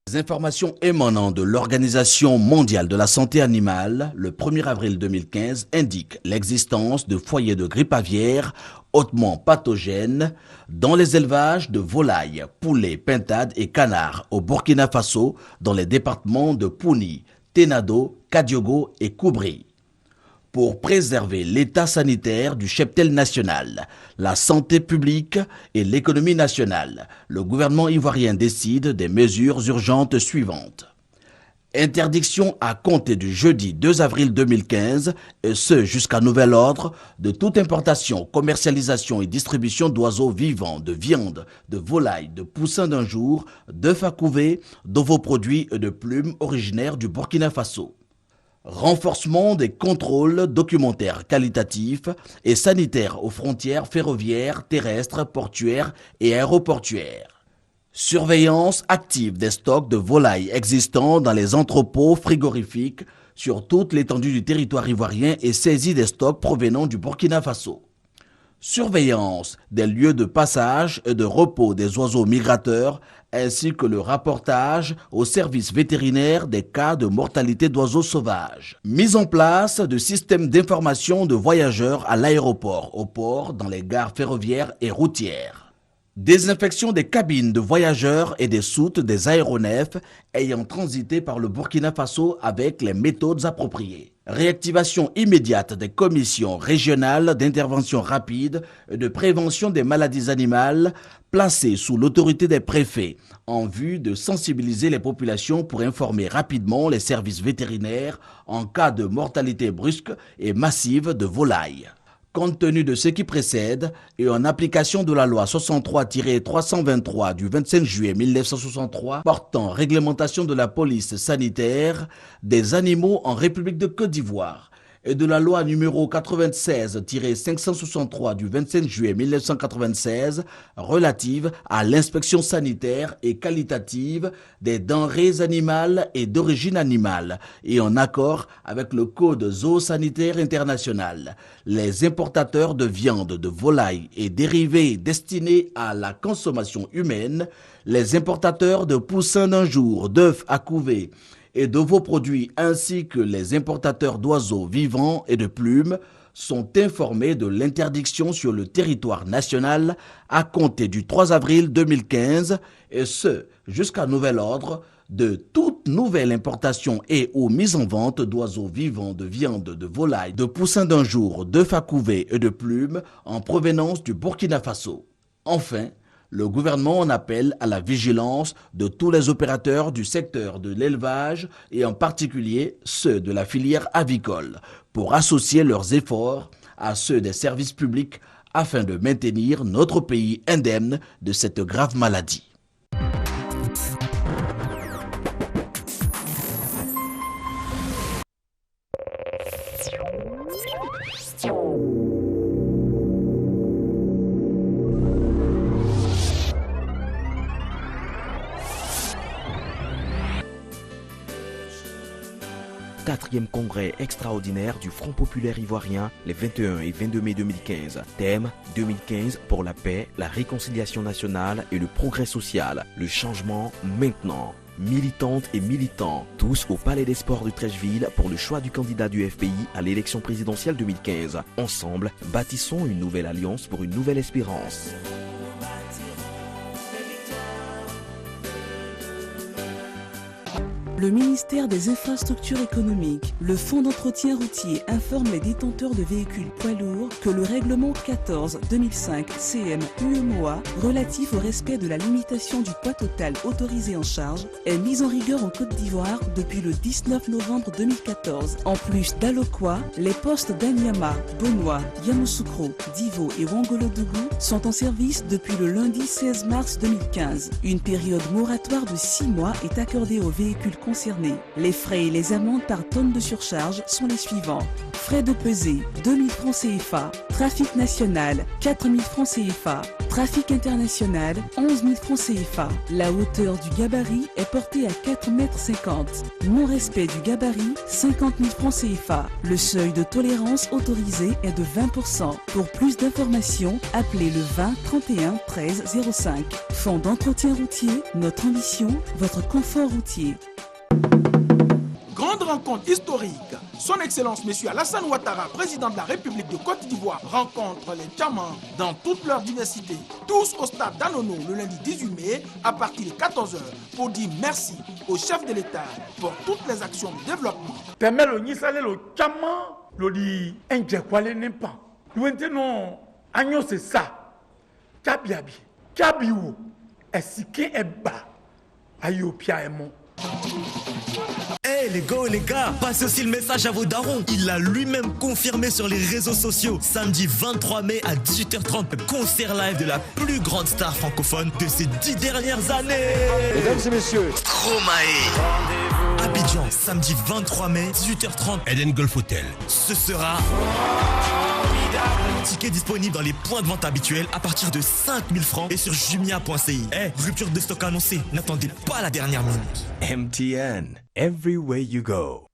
Les informations émanant de l'Organisation mondiale de la santé animale, le 1er avril 2015, indiquent l'existence de foyers de grippe aviaire hautement pathogènes dans les élevages de volailles, poulets, pintades et canards au Burkina Faso, dans les départements de Pouni, Tenado, Kadiogo et Koubri. Pour préserver l'état sanitaire du cheptel national, la santé publique et l'économie nationale, le gouvernement ivoirien décide des mesures urgentes suivantes. Interdiction à compter du jeudi 2 avril 2015, et ce jusqu'à nouvel ordre, de toute importation, commercialisation et distribution d'oiseaux vivants, de viande, de volailles, de poussins d'un jour, d'œufs à couver, d'ovoproduits et de plumes originaires du Burkina Faso. Renforcement des contrôles documentaires qualitatifs et sanitaires aux frontières ferroviaires, terrestres, portuaires et aéroportuaires. Surveillance active des stocks de volailles existants dans les entrepôts frigorifiques sur toute l'étendue du territoire ivoirien et saisie des stocks provenant du Burkina Faso. Surveillance des lieux de passage et de repos des oiseaux migrateurs ainsi que le rapportage aux services vétérinaires des cas de mortalité d'oiseaux sauvages. Mise en place de systèmes d'information de voyageurs à l'aéroport, au port, dans les gares ferroviaires et routières. Désinfection des cabines de voyageurs et des soutes des aéronefs ayant transité par le Burkina Faso avec les méthodes appropriées. Réactivation immédiate des commissions régionales d'intervention rapide et de prévention des maladies animales placées sous l'autorité des préfets en vue de sensibiliser les populations pour informer rapidement les services vétérinaires en cas de mortalité brusque et massive de volailles. Compte tenu de ce qui précède et en application de la loi 63-323 du 25 juillet 1963 portant réglementation de la police sanitaire des animaux en République de Côte d'Ivoire et de la loi numéro 96-563 du 25 juillet 1996 relative à l'inspection sanitaire et qualitative des denrées animales et d'origine animale et en accord avec le Code zoosanitaire international. Les importateurs de viande, de volaille et dérivés destinés à la consommation humaine, les importateurs de poussins d'un jour, d'œufs à couver et de vos produits ainsi que les importateurs d'oiseaux vivants et de plumes sont informés de l'interdiction sur le territoire national à compter du 3 avril 2015 et ce jusqu'à nouvel ordre de toute nouvelle importation et ou mise en vente d'oiseaux vivants, de viande, de volaille, de poussins d'un jour, d'œufs à couver et de plumes en provenance du Burkina Faso. Enfin, le gouvernement en appelle à la vigilance de tous les opérateurs du secteur de l'élevage et en particulier ceux de la filière avicole pour associer leurs efforts à ceux des services publics afin de maintenir notre pays indemne de cette grave maladie. Quatrième congrès extraordinaire du Front populaire ivoirien les 21 et 22 mai 2015. Thème 2015 pour la paix, la réconciliation nationale et le progrès social. Le changement maintenant. Militantes et militants, tous au Palais des Sports de Treichville pour le choix du candidat du FPI à l'élection présidentielle 2015. Ensemble, bâtissons une nouvelle alliance pour une nouvelle espérance. Le ministère des Infrastructures économiques, le Fonds d'entretien routier informe les détenteurs de véhicules poids lourds que le règlement 14-2005 CM-UMOA relatif au respect de la limitation du poids total autorisé en charge est mis en rigueur en Côte d'Ivoire depuis le 19 novembre 2014. En plus d'Alokwa, les postes d'Anyama, Bonoa, Yamoussoukro, Divo et Wangolodougou sont en service depuis le lundi 16 mars 2015. Une période moratoire de 6 mois est accordée aux véhicules concernés. Les frais et les amendes par tonne de surcharge sont les suivants. Frais de pesée, 2 000 francs CFA. Trafic national, 4 000 francs CFA. Trafic international, 11 000 francs CFA. La hauteur du gabarit est portée à 4,50 m. Non-respect du gabarit, 50 000 francs CFA. Le seuil de tolérance autorisé est de 20%. Pour plus d'informations, appelez le 20 31 13 05. Fonds d'entretien routier, notre ambition, votre confort routier. Grande rencontre historique. Son Excellence M. Alassane Ouattara, président de la République de Côte d'Ivoire, rencontre les Tchamans dans toute leur diversité. Tous au stade d'Anono le lundi 18 mai à partir de 14 h pour dire merci au chef de l'État pour toutes les actions de développement. Temelo Nisale le Tchaman, le dit Ndjekwale n'est pas. Lointement, Agno c'est ça. Tchabiabi, Tchabiou, Esike Eba, Ayopia et mon. Hey les gars, passez aussi le message à vos darons. Il l'a lui-même confirmé sur les réseaux sociaux. Samedi 23 mai à 18h30, concert live de la plus grande star francophone de ces 10 dernières années. Mesdames et messieurs, Stromae. Abidjan, samedi 23 mai, 18h30, Eden Golf Hotel. Ce sera... Tickets disponibles dans les points de vente habituels à partir de 5 000 francs et sur jumia.ci. Rupture de stock annoncée, n'attendez pas la dernière minute. MTN, everywhere you go.